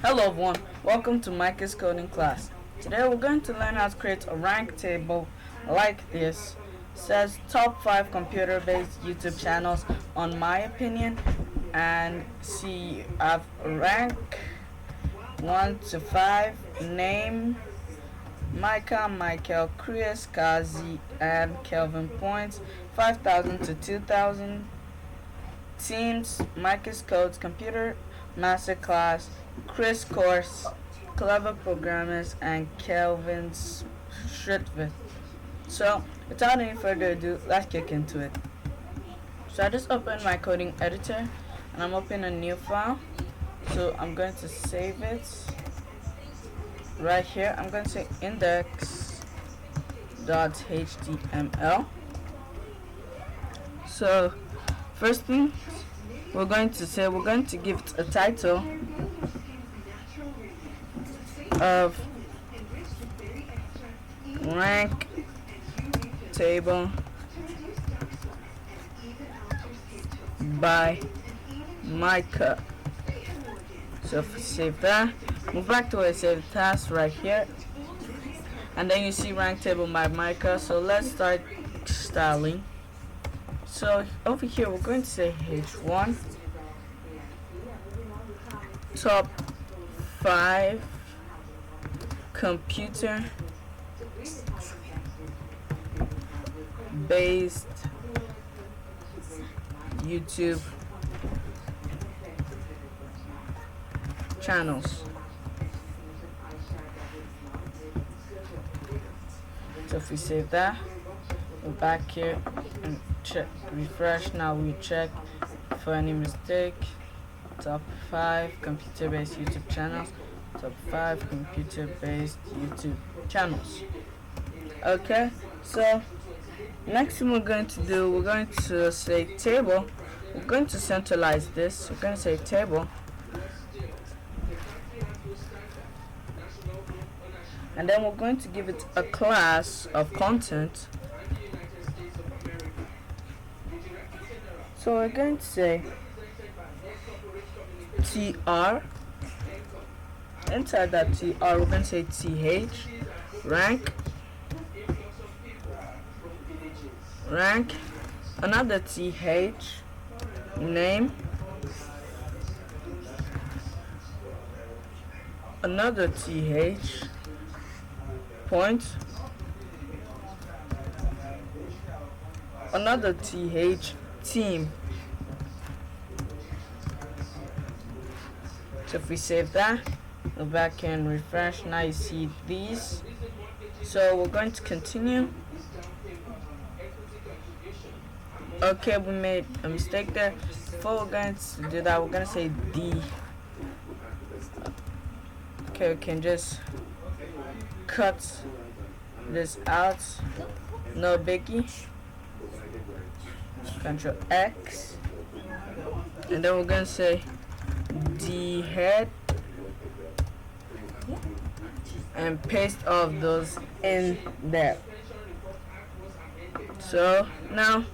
Hello everyone, welcome to Micah's coding class. Today we're going to learn how to create a rank table like this. It says top 5 computer based YouTube channels on my opinion, and see I have rank 1 to 5, name, Micah, Michael, Chris, Kazi, and Kelvin points, 5,000 to 2,000. Teams, Micah's Codes, Computer Masterclass, Chris Course, Clever Programmers, and Kelvin's Shritvit. So, without any further ado, let's kick into it. So I just opened my coding editor and I'm opening a new file. So I'm going to save it right here. I'm going to say index.html. So first thing we're going to give it a title of rank table by Micah. So if we save that, move back to where it says task right here, and then you see rank table by Micah. So let's start styling. So over here we're going to say H1 top 5 computer based YouTube channels. So if we save that, we're back here and check refresh. Now we check for any mistake. Top 5 computer based YouTube channels. Top 5 computer based YouTube channels. Okay, so next thing we're going to do, we're going to say table. We're going to centralize this. We're going to say table, and then we're going to give it a class of content. So we're going to say tr. Inside that tr, we're going to say th, rank, another th, name, another th, point, another th, team. So if we save that, go back and refresh. Now you see these. So we're going to continue. Okay, we made a mistake there. Before we're going to do that, we're going to say D. Okay, we can just cut this out. No biggie. Control X. And then we're going to say D head. And paste all of those in there. So now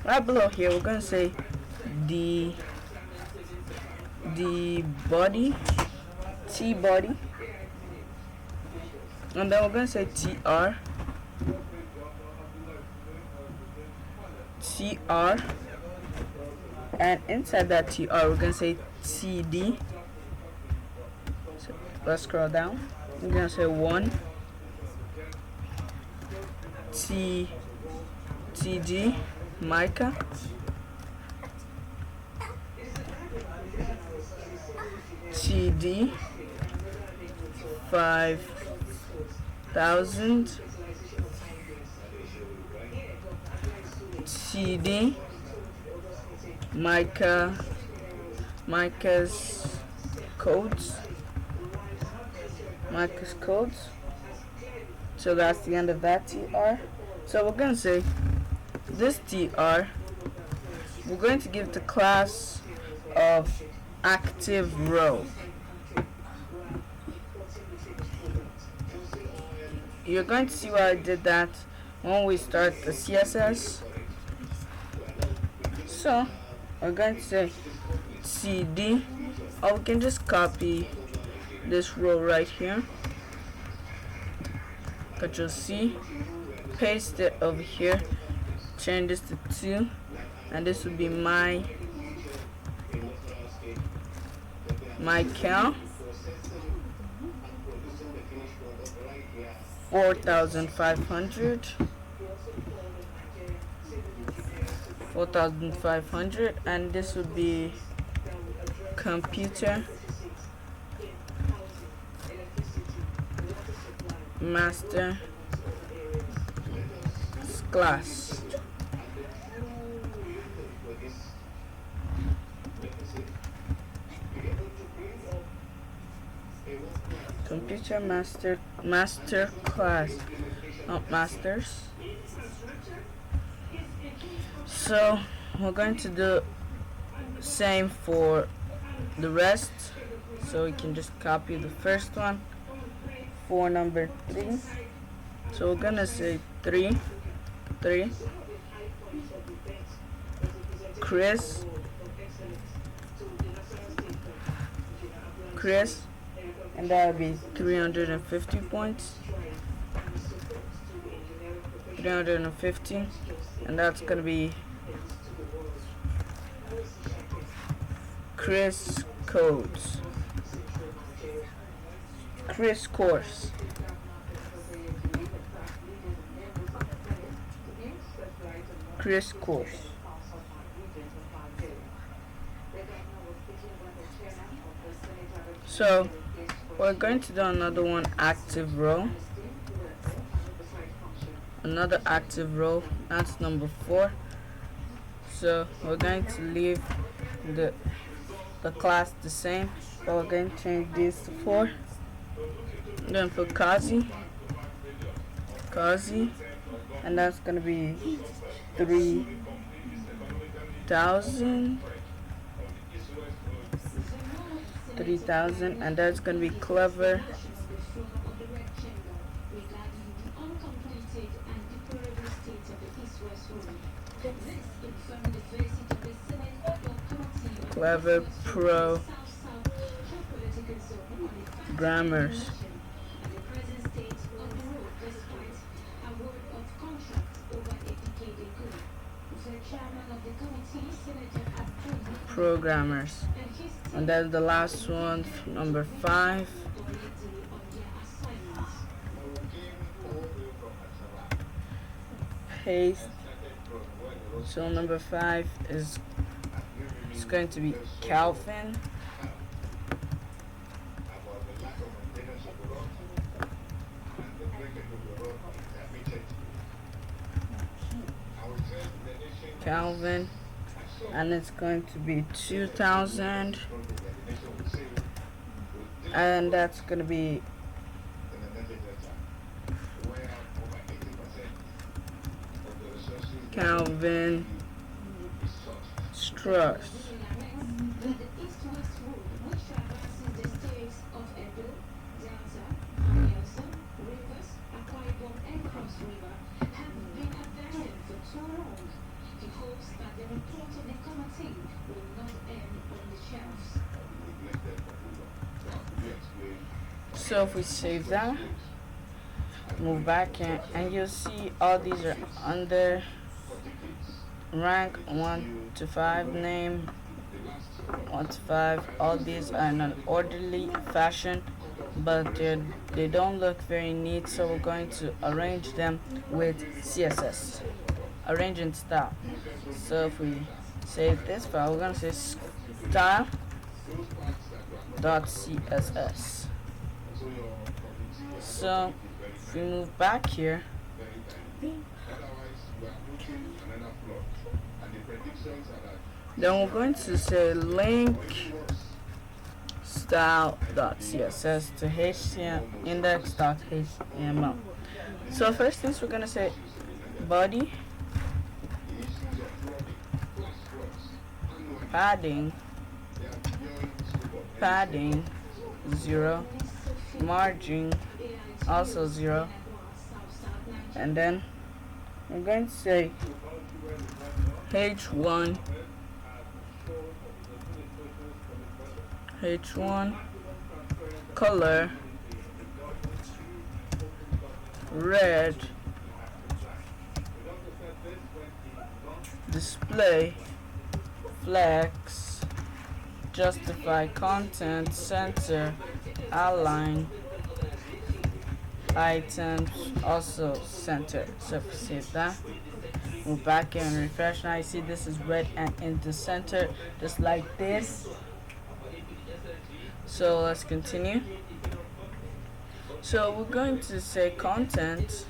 right below here we're going to say the body, T body, and then we're going to say TR, and inside that TR we're going to say TD. So let's scroll down. I'm going to say 1 TG Micah, TD 5,000, TD Micah's codes. So that's the end of that TR. So we're going to say this TR, we're going to give the class of active row. You're going to see why I did that when we start the CSS. So we're going to say CD, or we can just copy this row right here, Control C, paste it over here, change this to 2, and this would be my count 4,500, and this would be computer master class. Computer master class, not masters. So we're going to do same for the rest. So we can just copy the first one for number 3. So we're gonna say 3, Chris, and that would be 350 points. 350, and that's gonna be Chris course. So we're going to do another one, active row. Another active row, that's number 4. So we're going to leave the class the same, but we're going to change this to 4. I'm going to put Kazi, and that's going to be 3,000, and that's going to be clever. Programmers. And then the last one, number 5. Paste. So number 5 is going to be Calvin. And it's going to be 2,000, and that's going to be Calvin Struss. So if we save that, move back, and you'll see all these are under rank 1 to 5, name 1 to 5. All these are in an orderly fashion, but they don't look very neat, so we're going to arrange them with CSS, arranging style. So if we save this file, we're going to say style.css. So if we move back here, then we're going to say link style.css to index.html. So first things we're going to say body, padding 0, margin also 0, and then I'm going to say h1 h1 color red, display flex, justify content, center, align items, also center. So if we save that, move back here and refresh. Now you see this is red and in the center, just like this. So let's continue. So we're going to say content.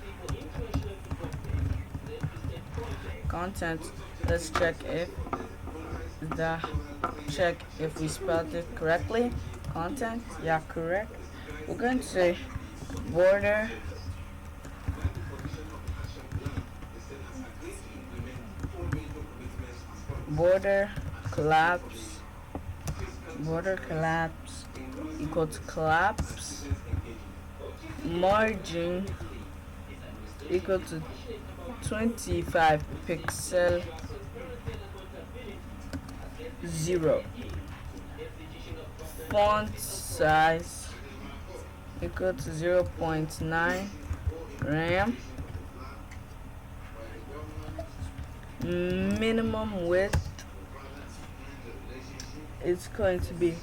Let's check if we spelled it correctly. Content, yeah, correct. We're going to say border collapse equal to collapse, margin equal to 25 pixel 0, font size equal to 0.9 RAM, minimum width is going to be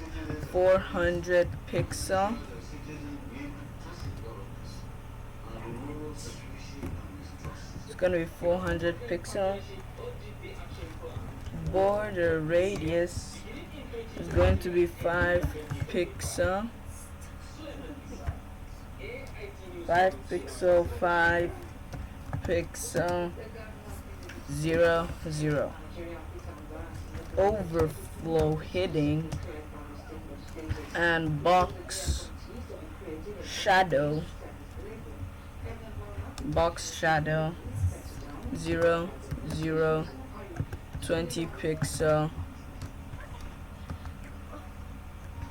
400 pixel, it's going to be 400 pixels. Border radius is going to be 5 pixel, 5 pixel 0 0. Overflow heading and box shadow 0 0 20 pixel,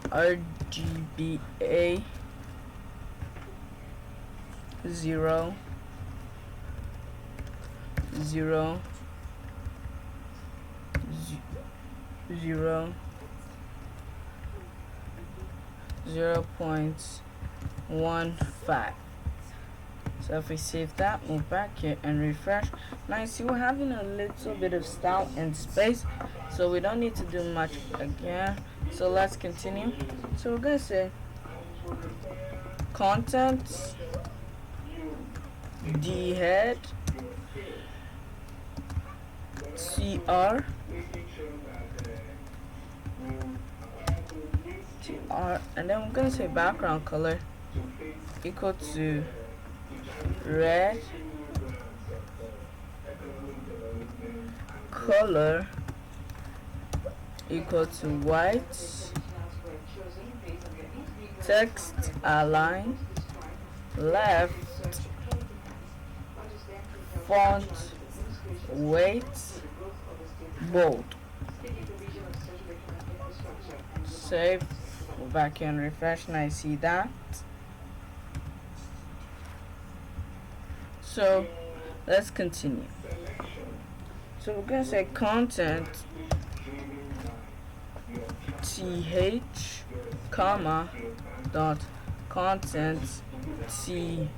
RGBA 0 0 0.15. So if we save that, move back here and refresh. Now you see we're having a little bit of style and space, so we don't need to do much again. So let's continue. So we're gonna say content D head TR, and then we're gonna say background color equal to red, color equal to white, text align left, font weight bold. Save, go back here and refresh, and I see that. So let's continue. So we're gonna say content th comma dot content td,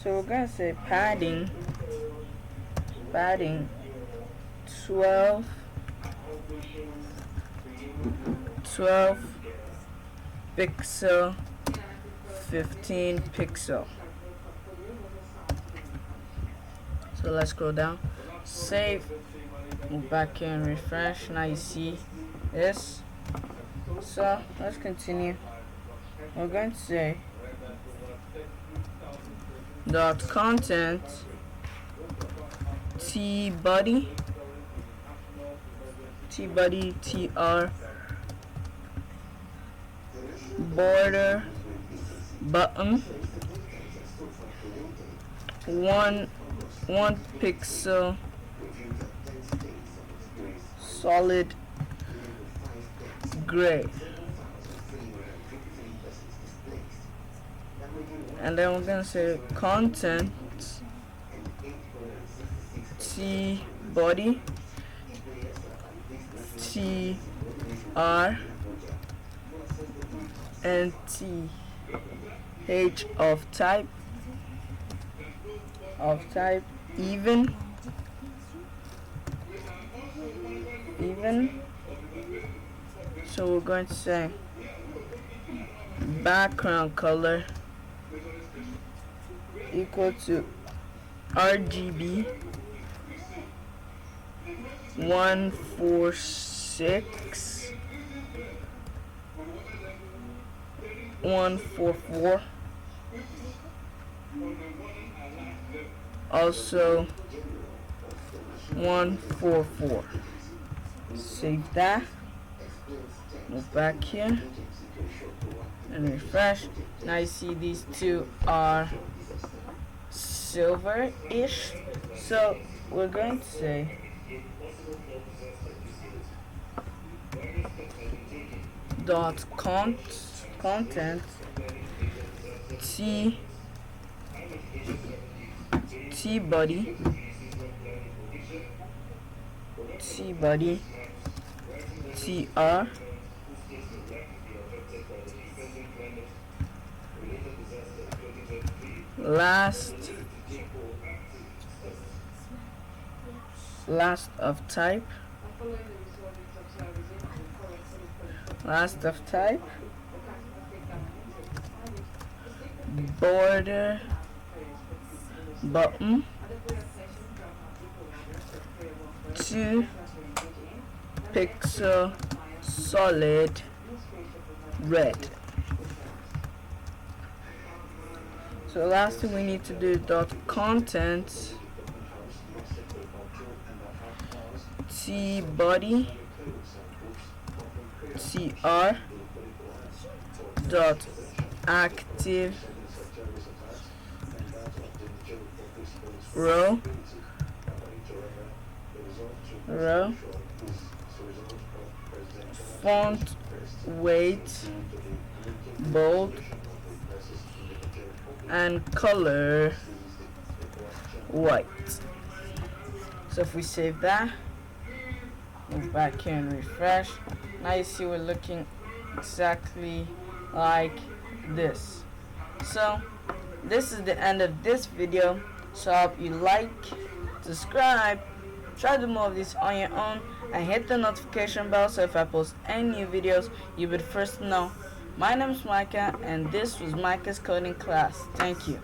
so we're gonna say padding 12 pixel 15 pixel. So let's scroll down, save, move back here and refresh. Now you see this. So let's continue. We're going to say dot content tbody tr border button 1 pixel solid gray, and then we're gonna say content t body T R and T H of type even. So we're going to say background color equal to RGB 146 144, also 144. Save that, move back here and refresh. Now you see these two are silver-ish, so we're going to say dot content t body tr last of type border button 2 pixel solid red. So last thing we need to do dot content t body tr dot active row font weight bold and color white. So if we save that, move back here and refresh, now you see we're looking exactly like this. So this is the end of this video. So I hope you like, subscribe, try to do more of this on your own, and hit the notification bell so if I post any new videos you would first know. My name is Micah and this was Micah's coding class. Thank you.